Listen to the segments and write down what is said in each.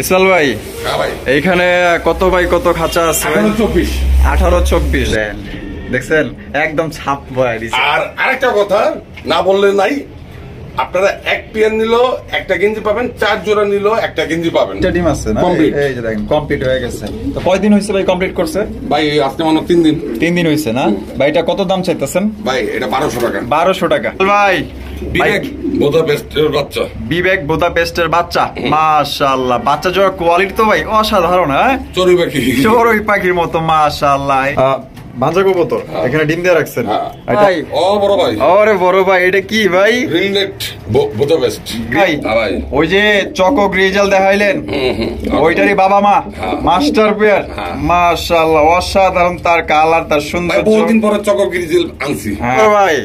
ইসমাইল ভাই, এইখানে কত বাই কত খাঁচা আছে? 18-24 দেখছেন, একদম ছাপ বয়া দিছে। আর আরেকটা কথা না বললে নাই, আপনারা এক পেয়ার নিল একটা গেঞ্জি পাবেন, 4 জোড়া নিল একটা গেঞ্জি পাবেন। এটা ডিম আছে না? এই যে দেখেন কমপ্লিট হয়ে গেছে। তো কয়দিন হইছে ভাই কমপ্লিট করছে? ভাই আজকে মনে 3 দিন। 3 দিন হইছে না ভাই? এটা কত দাম চাইতেছেন? ভাই এটা 1200 টাকা। 1200 টাকা ভাই। বিবেক বুদাপেস্টের বাচ্চা। বিবেক বুদাপেস্টের বাচ্চা, মাশাআল্লাহ। বাচ্চা জোড়া কোয়ালিটি তো ভাই অসাধারণ। হ্যাঁ, চড়ুই পাখির মতো মাশাআল্লাহ। ভাজা কবুতর এখানে ডিম দিয়ে রাখছেন ভাই? ও বড় ভাই, আরে বড় ভাই, এটা কি ভাই? গ্রিননেট বুদাপেস্ট ভাই। ওই যে চকো গ্রিজেল দেখাইলেন, ওইটারই বাবা মা মাস্টার পেয়ার। মাশাআল্লাহ, অসাধারণ। তার কালার, তার সুন্দর। বহুদিন পরে চকো গ্রিজেল আনছি। হ্যাঁ ভাই,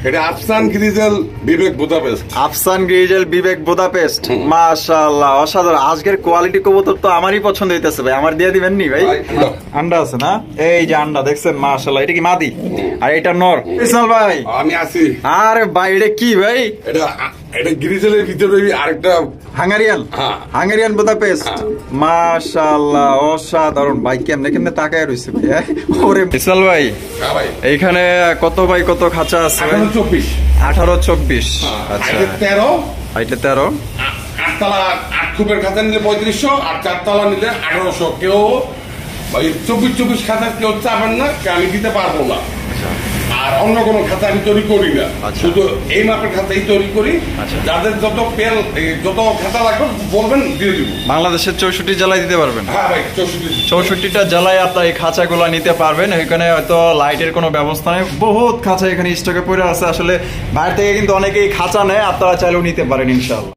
এটা আফসান গ্রিজেল বিবেক বুদাপেস্ট। আফসান গ্রিজেল বিবেক বুদাপেস্ট, মাশাআল্লাহ, অসাধারণ। আজকের কোয়ালিটি কবুতর তো আমারই পছন্দ হইতেছে ভাই। আমার দিয়ে দিবেন নি ভাই? আন্ডা আছে না? এই যে আন্ডা দেখছেন, মাশাআল্লাহ। এটা কি মাদি আর এটা নর? ইসমাইল ভাই আমি আছি। আরে ভাই, এটা কি ভাই? এটা গ্রিজেলের ভিতরে আরেকটা হাঙ্গেরিয়ান বুদাপেস্ট। মাশাআল্লাহ, অসাধারণ ভাই। কেমনে কেমনে তাকায় রইছে ভাই। ওরে ইসমাইল ভাই, এইখানে কত বাই কত খাঁচা আছে? 18-24। আচ্ছা, 13। এটা 13। 8 তলা 8 খুবের খাঁচা নিলে 3500, আর 4 তলা নিলে 1800। কেউ ভাই 24 খাঁচা কেউ চাবেন না, আমি দিতে পারবো না। আর অন্য কোনো খাতা আমি তৈরি করি না, শুধু এই মাপের খাতাই তৈরি করি। যাদের যত পেল যত খাতা লাগবে বলবেন, দিয়ে দিব। বাংলাদেশের 64 জেলায় দিতে পারবেন? হ্যাঁ ভাই, 64টা জেলায় আপনার এই খাঁচাগুলো নিতে পারবেন। এখানে হয়তো লাইটের কোনো ব্যবস্থা নেই, বহুত খাঁচা এখানে স্টকে পড়ে আছে। আসলে বাইরে থেকে কিন্তু অনেকেই খাঁচা নেয়, আপনারা চাইলেও নিতে পারেন ইনশাআল্লাহ।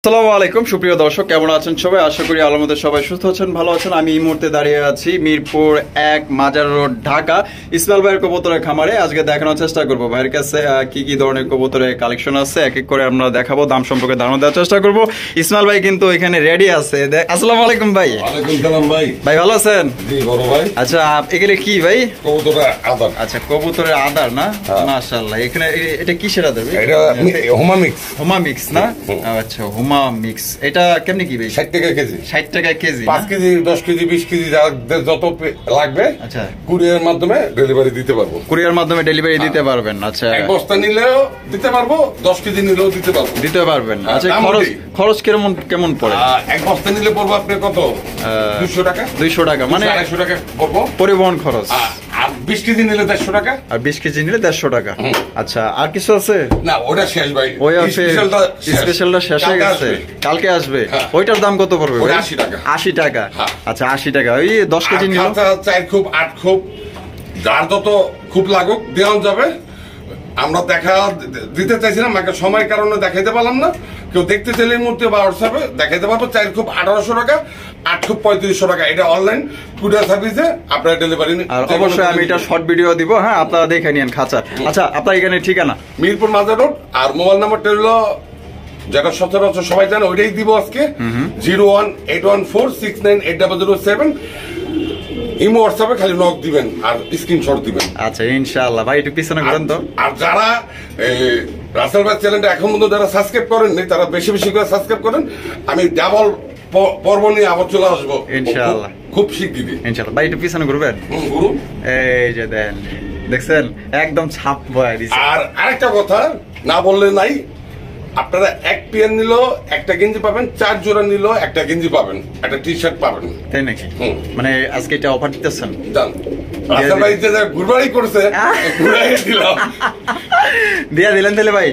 আসসালামু আলাইকুম সুপ্রিয় দর্শক, কেমন আছেন সবাই? আশা করি আল্লাহর মধ্যে সবাই সুস্থ আছেন, ভালো আছেন। আমি এই মুহূর্তে দাঁড়িয়ে আছি মিরপুর 1 মাজার রোড, ঢাকা, ইসমাইল ভাইয়ের কবুতরের খামারে। আজকে দেখানোর চেষ্টা করবো ভাইয়ের কাছে কি কি ধরনের কবুতরের কালেকশন আছে, এক এক করে আমরা দেখাবো, দাম সম্পর্কে ধারণা দেওয়ার চেষ্টা করবো। ইসমাইল ভাই কিন্তু এখানে রেডি আছে। আসসালামু আলাইকুম ভাই। ওয়ালাইকুম সালাম ভাই। ভাই ভালো আছেন? জি বড় ভাই। আচ্ছা, এখানে কি ভাই? কবুতরের আদার। আচ্ছা, কবুতরের আদার না? মাশাআল্লাহ। এখানে এটা কিসের আদার ভাই? এটা হুমা মিক্স। হুমা মিক্স না? আচ্ছা, হুমা মিক্স। এটা কেমনি কি ভাই? 60 টাকা কেজি। 60 টাকা কেজি। 5 কেজি 10 কেজি 20 কেজি যত লাগবে, আচ্ছা, কুরিয়ার মাধ্যমে ডেলিভারি দিতে পারবো। কুরিয়ার মাধ্যমে ডেলিভারি দিতে পারবেন। আচ্ছা, এক বস্তা নিলেও দিতে পারবো, 10 কেজি নিলেও দিতে পারবেন। আচ্ছা, খরচ কেমন পড়ে? এক বস্তা নিলে পড়বো আপনার কত? 200 টাকা। 200 টাকা মানে 250 টাকা পড়বো পরিবহন খরচ। আর 20 কেজি নিলে 150 টাকা। আর 20 কেজি নিলে 150 টাকা। আচ্ছা, আর কিছু আছে? না, ওটা শেষ ভাই। ওই স্পেশালটা শেষ হয়ে গেছে, কালকে আসবে। ওইটার দাম কত পড়বে? 80 টাকা। 80 টাকা। আচ্ছা, 80 টাকা। ওই 10 কেজি নিল 4 খুব 8 খুব, যার যত খুব লাগুক দেওয়া যাবে। আমরা দেখা দিতে চাইছিলাম, সময়ের কারণে দেখাইতে পারলাম না। কেউ দেখতে চাইলে এই মুহূর্তে বা হোয়াটসঅ্যাপে দেখাইতে পারবো। 4 খুব 1800 টাকা, 8 খুব 3500 টাকা। এটা অনলাইন কুরিয়ার সার্ভিসে আপনার ডেলিভারি। আর অবশ্যই আমি এটা শর্ট ভিডিও দিব। হ্যাঁ, আপনারা দেখে নিন খাঁচা। আচ্ছা, আপনার এখানে ঠিকানা মিরপুর মাজার রোড। আর মোবাইল নাম্বারটা হলো, যেটা সচরাচর সবাই জানে, ওইটাই দিব আজকে, 01814698007। ইমো হোয়াটসঅ্যাপে খালি নক দিবেন আর স্ক্রিনশট দিবেন। আচ্ছা, ইনশাআল্লাহ ভাই। একটু পিছনে ঘুরেন তো। আর যারা রাসেল ভাই চ্যানেলটা এখন পর্যন্ত যারা সাবস্ক্রাইব করেননি, তারা বেশি বেশি করে সাবস্ক্রাইব করেন। আমি ডাবল পর্ব নিয়ে আবার চলে আসবো ইনশাআল্লাহ, খুব শিগগিরই ইনশাআল্লাহ। ভাই একটু পিছনে ঘুরবেন। এই যে দেখছেন, একদম ছাপ বয়া দিছে। আর আরেকটা কথা না বললে নাই, আপনারা এক পেয়ার নিল একটা গেঞ্জি পাবেন, 4 জোড়া নিল একটা গেঞ্জি পাবেন, একটা টি শার্ট পাবেন। তাই নাকি? মানে আজকে এটা অফার দিতেছেন? ঘুরবাড়ি করছে, দিয়া দিলেন তাহলে ভাই।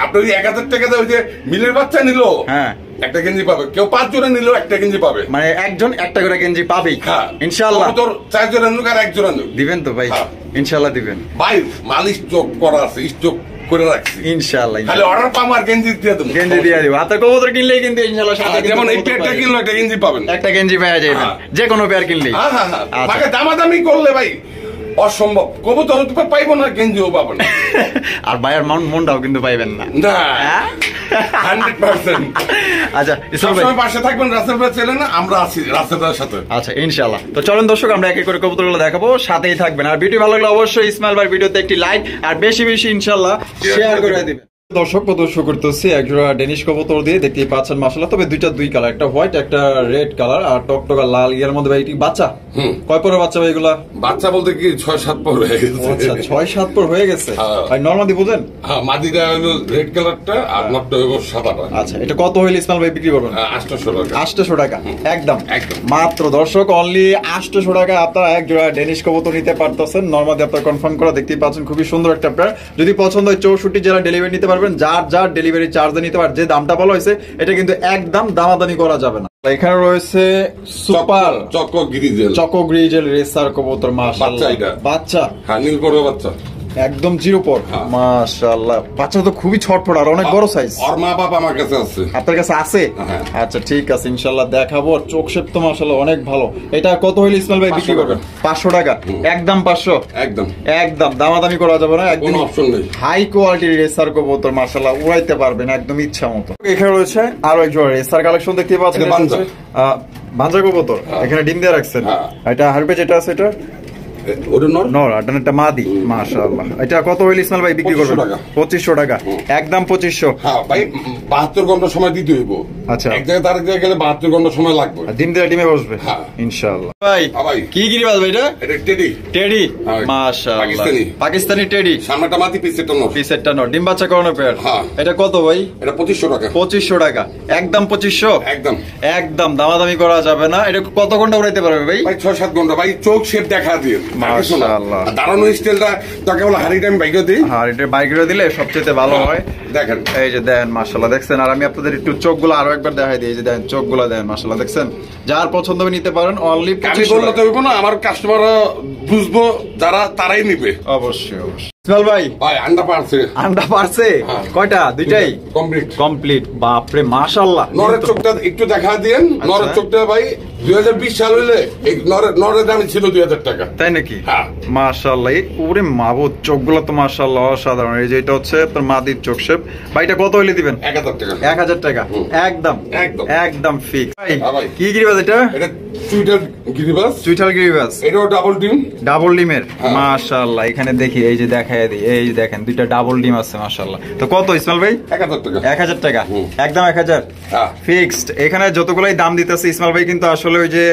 আপনার 1000 টাকা ওই যে মিলের বাচ্চা নিল, হ্যাঁ, একটা গেঞ্জি পাবে। কেউ 5 জোড়া নিল একটা গেঞ্জি পাবে। মানে একজন একটা করে গেঞ্জি পাবেই। হ্যাঁ, ইনশাআল্লাহ। তোর 4 জোড়া নিল আর 1 জোড়া নিল দিবেন তো ভাই? ইনশাআল্লাহ দিবেন ভাই। মাল স্টক করা আছে, স্টক করে রাখছি ইনশাআল্লাহ। খালি অর্ডার পাম আর গেঞ্জি দিয়ে দেব। গেঞ্জি দিয়ে দিব। হাতে কবুতর কিনলেই কিন্তু ইনশাআল্লাহ সাথে, যেমন এই পেয়ারটা কিনলো একটা গেঞ্জি পাবেন, একটা গেঞ্জি পেয়ে যাবেন যে কোনো পেয়ার কিনলেই। হ্যাঁ হ্যাঁ হ্যাঁ। আগে দামাদামি করলে ভাই অসম্ভব, কবুতর পাইবো না, গেঞ্জিও পাবো না। আর ভাইয়ের মনটাও কিন্তু পাইবেন না। 100%। আচ্ছা, সবসময় পাশে থাকবেন রাসেল ভাই চ্যানেলে, আমরা আছি রাসেল ভাইয়ের সাথে। আচ্ছা, ইনশাআল্লাহ। তো চলেন দর্শক, আমরা এক এক করে কবুতরগুলো দেখাবো, সাথেই থাকবেন। আর ভিডিও ভালো লাগলে অবশ্যই ইসমাইল ভাই ভিডিওতে একটি লাইক আর বেশি বেশি ইনশাআল্লাহ শেয়ার করে দিবেন। দর্শক প্রদর্শন করতেছি একজোড়া ডেনিশ কবুতর দিয়ে, দেখতেই পাচ্ছেন মাশাআল্লাহ। তবে দুই কালার, একটা হোয়াইট একটা রেড কালার আর টকটকা লাল। এর মধ্যে ভাই বাচ্চা কয় পরের বাচ্চা ভাই এগুলা? বাচ্চা বলতে কি 6-7 পর হয়ে গেছে। আচ্ছা 6-7 পর হয়ে গেছে। ভাই নরমাদি বুঝেন? হ্যাঁ, মাদিটা হলো রেড কালারটা আর নটটা হলো সাদাটা। আচ্ছা এটা কত হইলে ইসমাইল ভাই বিক্রি করবেন? 800 টাকা। 800 টাকা একদম একদম। মাত্র দর্শক অনলি 800 টাকা আপনারা এক জোড়া ডেনিশ কবুতর নিতে পারতেছেন। নরমাদি আপনারা কনফার্ম করা, দেখতেই পাচ্ছেন খুবই সুন্দর একটা পেয়ার। যদি পছন্দ হয় 64 জেলা ডেলিভারি নিতে পারবেন। যার ডেলিভারি চার্জে নিতে পারেন। যে দামটা বলা হয়েছে এটা কিন্তু একদম দামাদামি করা যাবে না। এখানে রয়েছে সুপার চকো গ্রিজেল রেসার কবুতর মাশাআল্লাহ। বাচ্চা হ্যাঁ, নীল পরের বাচ্চা একদম জিরো পর। মাশাআল্লাহ বাচ্চা তো খুবই ছটফট আর অনেক বড় সাইজ। আর মা বাবা আমার কাছে আছে। আপনার কাছে আছে? আচ্ছা ঠিক আছে, ইনশাআল্লাহ দেখাবো। চোখ শেপ তো মাশাআল্লাহ অনেক ভালো। এটা কত হইলে ইসমাইল ভাই বিক্রি করবেন? 500 টাকা একদম। 500 একদম দামাদামি করা যাবে না। একদম অপশন নেই। হাই কোয়ালিটির রেসার কবুতর মাশাআল্লাহ উড়াইতে পারবেন একদম ইচ্ছা মতো। এখানে রয়েছে আরো এক জোড়া রেসার কালেকশন দেখতে পাচ্ছেন। বাঞ্জা কবুতর এখানে ডিম দিয়ে রাখছেন। এটা হারবে যেটা আছে এটা নর আর একটা মাদি মাশাআল্লাহ। এটা কত হইল ইসমাইল ভাই বিক্রি করবেন? 2500 টাকা একদম। 2500। হ্যাঁ ভাই 72 ঘন্টা সময় দিতে হইব। আচ্ছা এক জায়গায় আরেক জায়গায় গেলে 72 ঘন্টা সময় লাগবে। ডিম দিয়ে ডিমে বসবে ইনশাআল্লাহ। ভাই কি গিরিবাজ ভাই এটা? এটা টেডি মাশাআল্লাহ পাকিস্তানি টেডি। সামনেটা মাদি পিছেরটা নর। ডিম বাচ্চা করানো পেয়ার। এটা কত ভাই? এটা 2500 টাকা। 2500 টাকা একদম। 2500 একদম দামাদামি করা যাবে না। এটা কত ঘন্টা উড়াইতে পারবে ভাই? ভাই 6-7 ঘন্টা। ভাই চোখ শেপ দেখা দিয়ে মাশাআল্লাহ। দাঁড়ানো স্টাইলটা তাকে বলে হাড়িটা আমি বাইকে দিই। হাড়িটা বাইকে দিলে সবচেয়ে ভালো হয়। দেখেন এই যে দেখেন মাশাআল্লাহ দেখছেন। আর আমি আপনাদের একটু চোখগুলো আরো একবার দেখাই দিই। এই যে দেখেন চোখগুলো দেখেন মাশাআল্লাহ দেখছেন। যার পছন্দ হবে নিতে পারেন। অনলি 2500 টাকা। না আমার কাস্টমার বুঝবো যারা তারাই নিবে। অবশ্যই ইসমাইল ভাই আন্ডা পারছে কয়টা? দুইটাই কমপ্লিট। বাপরে মাশাআল্লাহ। নরের চোখটা একটু দেখা দিয়েন। নরের চোখটা ভাই 2020 সাল হইলে এই নরের দাম ছিল 2000 টাকা। তাই নাকি? মাশাআল্লাহ ওরে মাবুদ চোখগুলো তো মাশাআল্লাহ অসাধারণ। এই যে এটা হচ্ছে আপনার মাদির চোখ শেপ। ভাই এটা কত হইলে দিবেন? 1000 টাকা। 1000 টাকা একদম ফিক্স। ভাই কি গিরিবাজ এটা? এটা চুইটাল গিরিবাজ। এটাও ডাবল ডিমের মাশাআল্লাহ। এখানে দেখি এই যে দেখাই দিই। এই যে দেখেন দুইটা ডাবল ডিম আছে মাশাআল্লাহ। তো কত ইসমাইল ভাই? 1000 টাকা। 1000 টাকা একদম 1000 ফিক্সড। এখানে যতগুলাই দাম দিতেছে ইসমাইল ভাই কিন্তু আসলে ওই যে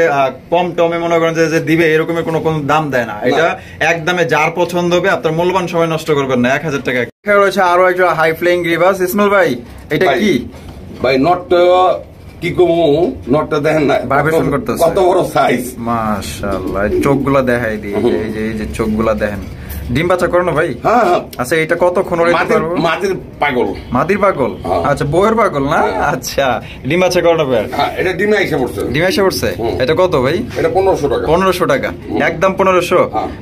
কম টমে মনে করেন যে দিবে এরকমের কোনো দাম দেয় না। এটা একদমে যার পছন্দ হবে। আপনার মূল্যবান সময় নষ্ট করবেন না। 1000 টাকা। এখানে রয়েছে আরো একটা হাই ফ্লাইং গিরিবাজ। ইসমাইল ভাই এটা কি? ভাই নটটা কি কমু? নটটা দেখেন না ভাইব্রেশন করতেছে কত বড় সাইজ মাশাআল্লাহ। চোখগুলা দেখাই দিই। এই যে চোখগুলা দেখেন। ডিম বাচ্চা করো না ভাই? আচ্ছা এটা কতক্ষণ মাদির পাগল? আচ্ছা বউয়ের পাগল না? আচ্ছা ডিম বাচ্চা করো না ভাই? এটা ডিমে এসে পড়ছে। এটা কত ভাই? এটা 1500 টাকা। 1500 টাকা একদম 1500।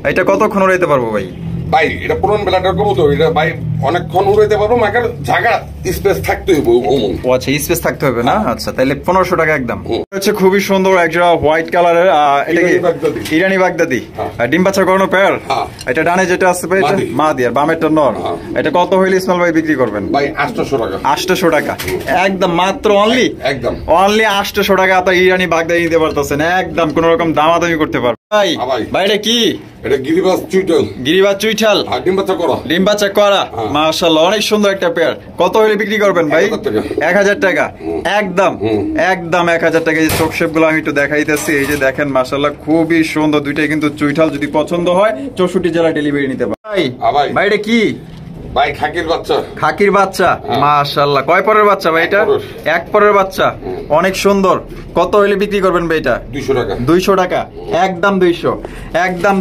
এটা কতক্ষণ উড়াইতে পারবো ভাই? ভাই এটা পুরন বেলাটার কবুতর। এটা ভাই অনেকক্ষণ উড়াইতে পারবো। মাকার জায়গা স্পেস থাকতে হবে। ও আচ্ছা স্পেস থাকতে হবে না? আচ্ছা তাহলে 1500 টাকা একদম। হচ্ছে খুবই সুন্দর একটা হোয়াইট কালারের। এটা কি ইরানি বাগদাদি? ডিম বাচ্চা করানো পেয়ার। এটা ডানে যেটা আছে ভাই এটা মাদি আর বামেরটা নর। এটা কত হইলে ইসমাইল ভাই বিক্রি করবেন? ভাই 800 টাকা। 800 টাকা একদম মাত্র অনলি 800 টাকা আপনার ইরানি বাগদাদি নিতে পারতেছেন। একদম কোন রকম দামাদামি করতে পারবেন। ভাই এটা কি? এটা গিরিবাজ চুইঠাল। ডিম বাচ্চা করা মাশাআল্লাহ অনেক সুন্দর একটা পেয়ার। কত হইলে বিক্রি করবেন ভাই? 1000 টাকা একদম 1000 টাকা। এই চোখ শেপ গুলো আমি একটু দেখাইতেছি। এই যে দেখেন মাশাআল্লাহ খুবই সুন্দর। দুইটাই কিন্তু চুইঠাল। যদি পছন্দ হয় 64 জেলা ডেলিভারি নিতে পারেন। ভাই এটা কি? ভাই খাকির বাচ্চা মাশাআল্লাহ। কয় পরের বাচ্চা ভাই এটা? এক পরের বাচ্চা অনেক সুন্দর। কত হইলে বিক্রি করবেন ভাই এটা? 200 টাকা একদম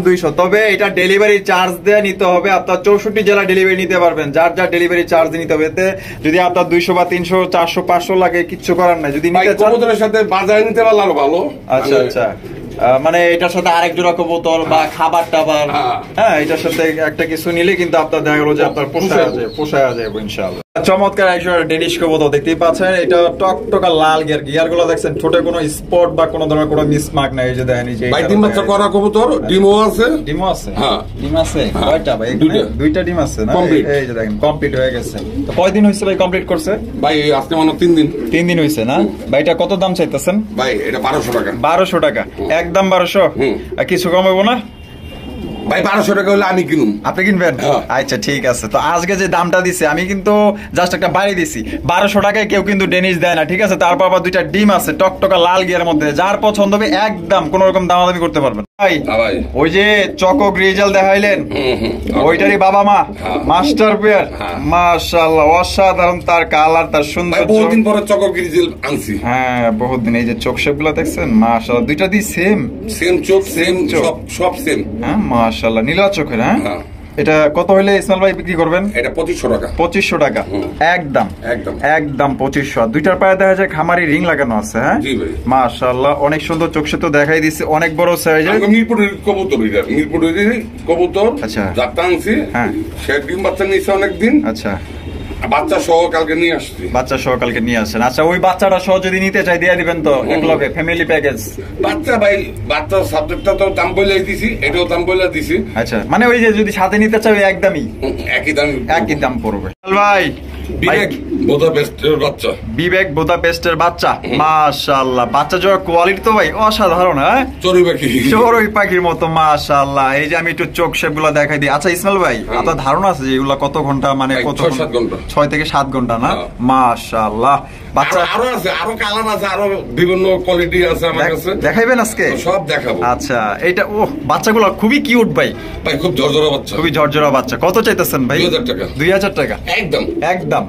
200 তবে এটা ডেলিভারি চার্জ দিয়ে নিতে হবে। আপনার 64 জেলা ডেলিভারি নিতে পারবেন। যার ডেলিভারি চার্জ নিতে হবে। এতে যদি আপনার 200 বা 300 400 500 লাগে কিচ্ছু করার নাই। যদি নিতে চান সাথে বাজারে নিতে পারলে আরো ভালো। আচ্ছা মানে এটার সাথে আরেক জোড়া কবুতর বা খাবার টাবার এটার সাথে একটা কিছু নিলে কিন্তু আপনার দেখা গেল যে আপনার পোষায় যাবে ইনশাআল্লাহ। চমৎকার একটা ডেনিশ কবুতর দেখতেই পাচ্ছেন। এটা টকটকা লাল গিয়ার গুলো দেখছেন। ঠোঁটে কোনো স্পট বা কোনো ধরনের কোনো মিসমার্ক নাই। এই যে দেখেন এই যে ডিম বাচ্চা করা কবুতর। ডিমও আছে। ডিম আছে কয়টা ভাই? দুইটা ডিম আছে না? এই যে দেখেন কমপ্লিট হয়ে গেছে। তো কয়দিন হয়েছে ভাই কমপ্লিট করছে? ভাই আজকে মানে 3 দিন হয়েছে না? ভাই এটা কত দাম চাইতেছেন? ভাই এটা 1200 টাকা। 1200 টাকা একদম 1200। আর কিছু কমাবো না? ভাই 1200 টাকা হলে আমি কিনুম। আপনি কিনবেন? আচ্ছা ঠিক আছে। তো আজকে যে দামটা দিছে আমি কিন্তু জাস্ট একটা বাড়ি দিছি, 1200 টাকায় কেউ কিন্তু ডেনিশ দেয় না, ঠিক আছে। তারপর আবার দুইটা ডিম আছে টকটকা লাল গিয়ার মধ্যে, যার পছন্দ হবে একদম কোন রকম দামাদামি করতে পারবেন। ভাই ওই যে চকো গ্রিজেল দেখাইলেন, ওইটারই বাবা মা মাস্টার পেয়ার, মাশাআল্লাহ অসাধারণ, তার কালার, তার সুন্দর। বহুদিন পরে চকো গ্রিজেল আনছি। হ্যাঁ বহুত দিন। এই যে চোখ শেপ গুলো দেখছেন, মাশাআল্লাহ দুইটা দি সেম চোখ, সেম সব সেম। হ্যাঁ মাশাআল্লাহ নীলা চোখের। হ্যাঁ এটা কত হইলে ইসমাইল ভাই বিক্রি করবেন? এটা 2500 টাকা। 2500 টাকা একদম একদম একদম 2500। দুইটার পায়ে দেখা যায় খামারি রিং লাগানো আছে। হ্যাঁ মাশাআল্লাহ অনেক সুন্দর, চোখে তো দেখাই দিছে, অনেক বড় সাইজের। মিরপুরের কবুতর, এটা মিরপুরের কবুতর। আচ্ছা যাত্রা আনছি। হ্যাঁ সে ডিম বাচ্চা নিয়েছে অনেকদিন। আচ্ছা বাচ্চা সহ কালকে নিয়ে আসছি। বাচ্চা সহ কালকে নিয়ে আসেন। আচ্ছা ওই বাচ্চাটা সহ যদি নিতে চাই দিয়ে দিবেন তো একলগে ফ্যামিলি প্যাকেজ? বাচ্চা ভাই বাচ্চা সাবজেক্টটা তো দাম বলে দিছি, এটাও দাম বলে দিছি। আচ্ছা মানে ওই যে যদি সাথে নিতে চাই একদমই একই দাম পড়বে। ভাই বিবেক বুদাপেস্টের বাচ্চা, বিবেক বুদাপেস্টের বাচ্চা, মাশাআল্লাহ বাচ্চা জোড়া কোয়ালিটি তো ভাই অসাধারণ। হ্যাঁ চড়ুই পাখির মতো মাশাআল্লাহ। এই যে আমি একটু চোখ শেপ গুলা দেখাই দিই। আচ্ছা ইসমাইল ভাই আপনার ধারণা আছে যে এগুলা কত ঘন্টা, মানে কত? 6 থেকে 7 ঘন্টা না? মাশাআল্লাহ বাচ্চা আরো আছে, আরো কালার আছে, আরো বিভিন্ন কোয়ালিটি আছে আমার কাছে। দেখাইবেন আজকে? সব দেখাবো। আচ্ছা এইটা ও বাচ্চাগুলো খুবই কিউট ভাই, ভাই খুব ঝরঝরা বাচ্চা, খুবই ঝরঝরা বাচ্চা। কত চাইতেছেন ভাই? 2000 টাকা। 2000 টাকা একদম একদম,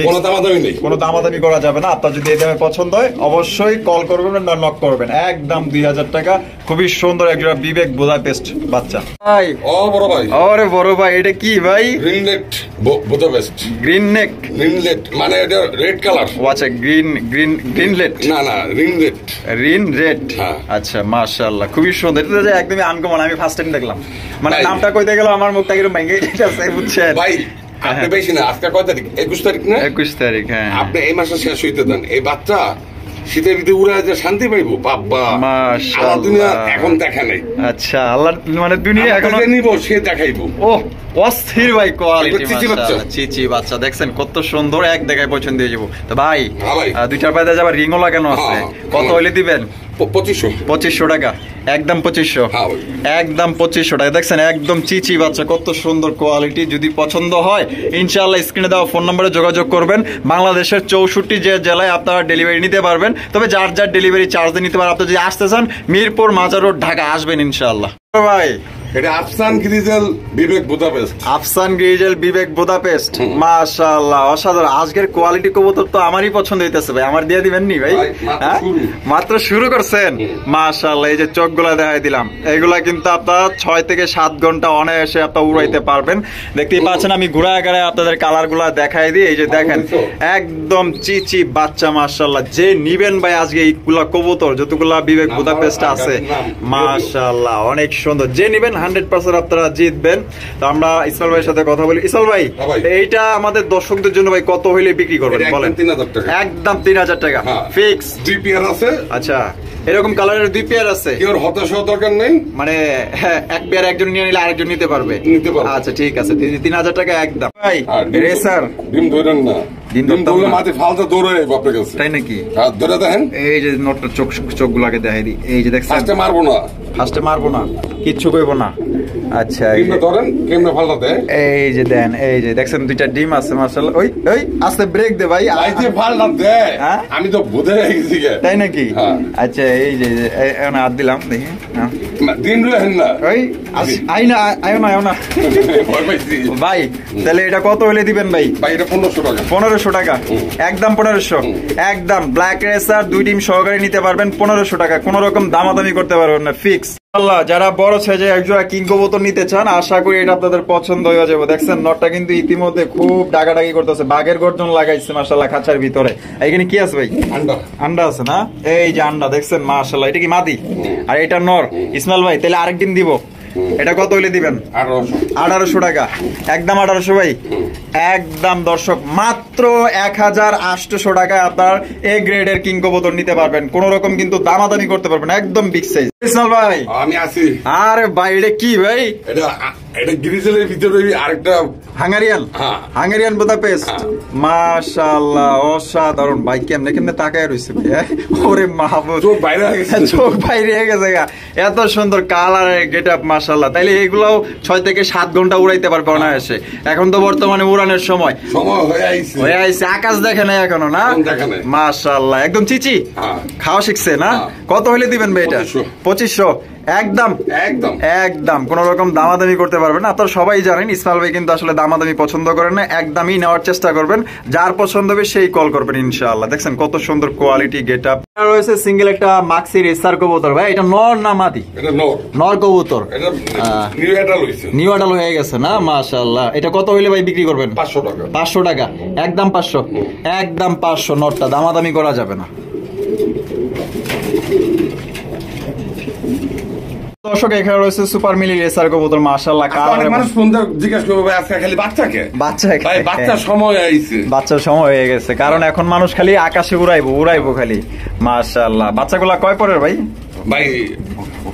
কোনো দামাদামি নেই, কোনো দামাদামি করা যাবে না। আপনার যদি এই দামে পছন্দ হয় অবশ্যই কল করবেন না নক করবেন। একদম 2000 টাকা। খুবই সুন্দর একটা বিবেক বুদাপেস্ট বাচ্চা। ভাই ও বড় ভাই, আরে বড় ভাই এটা কি ভাই? গ্রিনলেট বুদাপেস্ট। গ্রিন নেক, গ্রিনলেট মানে এটা রেড কালার। ও আচ্ছা গ্রিনলেট না রিনলেট, রিন রেড। আচ্ছা মাশাআল্লাহ খুবই সুন্দর। এটা একদমই আনকমন, আমি ফার্স্ট টাইম দেখলাম। মানে নামটা কইতে গেল আমার মুখটা কিরকম ভেঙে যাচ্ছে বুঝছেন ভাই। আপনি বেশি না, আজকে কয় তারিখ? 21 তারিখ না? 21 তারিখ। হ্যাঁ আপনি এই মাসে শেষ হইতে দেন। এই বাচ্চা শীতের ভিতরে উড়ে যে শান্তি পাইবো বাবা, মাশাআল্লাহ দুনিয়া এখন দেখা নাই। আচ্ছা আল্লাহ মানে দুনিয়া এখন নিব, সে দেখাইবো। ও অস্থির ভাই কোয়ালিটি, মাশাআল্লাহ। চিচি বাচ্চা দেখছেন কত সুন্দর, এক দেখায় পছন্দ হয়ে যাবো। তো ভাই দুইটার পায়ে যাবার রিংও লাগানো আছে, কত হইলে দিবেন? 2500 টাকা একদম 2500 একদম 2500 টাকা। দেখছেন একদম চিচি বাচ্চা, কত সুন্দর কোয়ালিটি। যদি পছন্দ হয় ইনশাআল্লাহ স্ক্রিনে দেওয়া ফোন নম্বরে যোগাযোগ করবেন। বাংলাদেশের 64 যে জেলায় আপনারা ডেলিভারি নিতে পারবেন, তবে যার যার ডেলিভারি চার্জ নিতে পারেন। আপনি যদি আসতে চান মিরপুর মাজার রোড ঢাকা আসবেন ইনশাআল্লাহ। ভাই এটা আফসান গ্রিজেল বিবেক বুদাপেস্ট, আফসান গ্রিজেল বিবেক বুদাপেস্ট মাশাআল্লাহ অসাধারণ। আজকের কোয়ালিটি কবুতর তো আমারই পছন্দ হইতেছে ভাই, আমার দিয়ে দিবেন নি ভাই? মাত্র শুরু করছেন মাশাআল্লাহ। এই যে চোখগুলা দেখাই দিলাম, এগুলা কিন্তু আপনারা 6 থেকে 7 ঘন্টা অনায়াসে আপনারা উড়াইতে পারবেন। দেখতেই পাচ্ছেন আমি ঘুরায় ঘুরায় আপনাদের কালার গুলা দেখাই দিই। এই যে দেখেন একদম চিচি বাচ্চা মাশাআল্লাহ। যে নিবেন ভাই আজকে এইগুলা কবুতর যতগুলা বিবেক বুদাপেস্ট আছে মাশাআল্লাহ অনেক সুন্দর, যে নিবেন 100% আপনারা জিতবেন। তো আমরা ইসমাইল ভাইয়ের সাথে কথা বলি। ইসমাইল ভাই এইটা আমাদের দর্শকদের জন্য ভাই কত হইলে বিক্রি করবেন বলেন? 3000 টাকা একদম 3000 টাকা ফিক্স। 2 পেয়ার আছে। আচ্ছা এরকম কালারের 2 পেয়ার আছে, কেউ হতাশ হওয়ার দরকার নেই। মানে এক পেয়ার একজন নিয়ে নিলে আরেকজন নিতে পারবে। আচ্ছা ঠিক আছে 3000 টাকা একদম। ভাই রেসার ডিম ধরেন না, ডিম ধরলে মাঝে ফালতু দৌড়ে আপনার কাছে, তাই নাকি? ধরে দেখেন এই যে নোটটা চোখগুলোকে দেখাই দিই। এই যে দেখছেন ফার্স্টে মারবো না কিচ্ছু কইবো না। আচ্ছা ধরেন কেমনে ফালতা দেয়, এই যে দেন, এই যে দেখছেন দুইটা ডিম আছে মাশাআল্লাহ। ওই আস্তে ব্রেক দে ভাই, আই যে ফালতা দেয় আমি তো বুঝে গেছি, তাই নাকি? আচ্ছা এই যে এখন হাত দিলাম দেখি দিন রহেন না, ওই আই না আয় না ভাই। তাহলে এটা কত হলে দিবেন ভাই? ভাই এটা 1500 টাকা। 1500 টাকা একদম 1500 একদম। ব্ল্যাক রেসার 2 ডিম সহকারে নিতে পারবেন 1500 টাকা, কোন রকম দামাদামি করতে পারবেন না, ফিক্স। আল্লাহ যারা বড় সাইজে একজোড়া কিং কবুতর নিতে চান আশা করি এটা আপনাদের পছন্দ হয়ে যাবে। দেখছেন নটটা কিন্তু ইতিমধ্যে খুব ডাকাডাকি করতেছে, বাঘের গর্জন লাগাইছে মাশাআল্লাহ খাঁচার ভিতরে। এখানে কি আছে ভাই? আন্ডা আছে না? এই যে আন্ডা দেখছেন মাশাআল্লাহ। এটা কি মাদি আর এটা নর। ইসমাইল ভাই তাহলে আরেক ডিম দিব, এটা কত হইলে দিবেন? 1800 টাকা একদম 1800 ভাই একদম দর্শক মাত্র 1800 টাকায় আপনার এ গ্রেডের কিং কবুতর নিতে পারবেন, কোন রকম কিন্তু দামাদামি করতে পারবেন, একদম বিগ সাইজ। ইসমাইল ভাই আমি আছি। আরে ভাই এটা কি ভাই? এটা গ্রিজেলের ভিতরে আরেকটা হাঙ্গারিয়ান, হাঙ্গারিয়ান বুদাপেস্ট। মাশাআল্লাহ অসাধারণ ভাই, কেমনে কেমনে তাকায় রইছে ভাই, ওরে মাহবুব চোখ বাইরে হয়ে গেছে, চোখ বাইরে হয়ে গেছে, এত সুন্দর কালার গেটআপ মাশাআল্লাহ। তাইলে এগুলাও 6 থেকে 7 ঘন্টা উড়াইতে পারবে অনায়াসে। এখন তো বর্তমানে উড়ানের সময় হয়ে আইছে, আকাশ দেখে নাই এখনো না? মাশাআল্লাহ একদম চিচি, খাওয়া শিখছে না? কত হলে দিবেন ভাই এটা? 2500 একদম একদম একদম, কোন রকম দামাদামি করতে পারবেন না। আপনারা সবাই জানেন ইসমাইল ভাই কিন্তু আসলে দামাদামি পছন্দ করেন না, একদমই নেওয়ার চেষ্টা করবেন, যার পছন্দ হবে সেই কল করবেন ইনশাআল্লাহ। দেখছেন কত সুন্দর কোয়ালিটি গেটআপ রয়েছে। সিঙ্গেল একটা মাক্সি রেসার কবুতর ভাই, এটা নর না মাদি? এটা নর, নর কবুতর, এটা নিউ অ্যাডাল হইছে, নিউ অ্যাডাল হয়ে গেছে না? মাশাআল্লাহ। এটা কত হইলে ভাই বিক্রি করবেন? 500 টাকা। 500 টাকা একদম, 500 একদম, 500 নরটা, দামাদামি করা যাবে না। দর্শক এখানে রয়েছে সুপার মিলি রেসার কবুতর মাশাআল্লাহ। মানুষ ফোন দিয়ে জিজ্ঞাসা করবে আজকে খালি বাচ্চাকে, ভাই বাচ্চার সময় আইছে, বাচ্চার সময় হয়ে গেছে, কারণ এখন মানুষ খালি আকাশে উড়াইবো খালি। মাশাআল্লাহ বাচ্চাগুলা কয় পরের ভাই? ভাই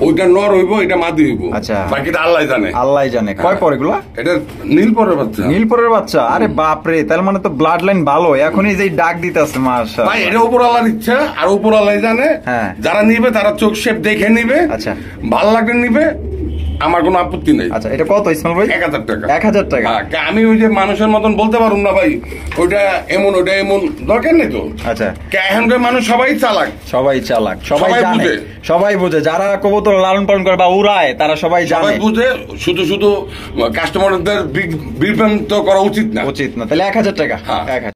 ওইটা নর হইব, এটা মাদি হইব, আচ্ছা বাকিটা আল্লাহ জানে, আল্লাহ জানে। কয় পর এগুলা? এটা নীলপরের বাচ্চা, নীলপরের বাচ্চা। আরে বাপ রে, তার মানে তো ব্লাড লাইন ভালো, এখনই যে ডাক দিতেছে মাশাআল্লাহ। ভাই এটা উপর আল্লাহর ইচ্ছা, আর উপর আল্লাহ জানে। যারা নিবে তারা চোখ শেপ দেখে নিবে, আচ্ছা ভালো লাগলে নিবে, আমার কোনো আপত্তি নেই। আচ্ছা এটা কত ইসমাইল ভাই? 1000 টাকা। 1000 টাকা। আমি ওই যে মানুষের মতন বলতে পারুম না ভাই ওইটা এমন ওইটা এমন, দরকার নেই তো। আচ্ছা এখনকার মানুষ সবাই চালাক, সবাই চালাক, সবাই জানে, সবাই বুঝে, যারা কবুতর লালন পালন করে বা উড়ায় তারা সবাই জানে, সবাই বুঝে। শুধু শুধু কাস্টমারদের বিভ্রান্ত করা উচিত না, উচিত না। তাহলে 1000 টাকা। 1000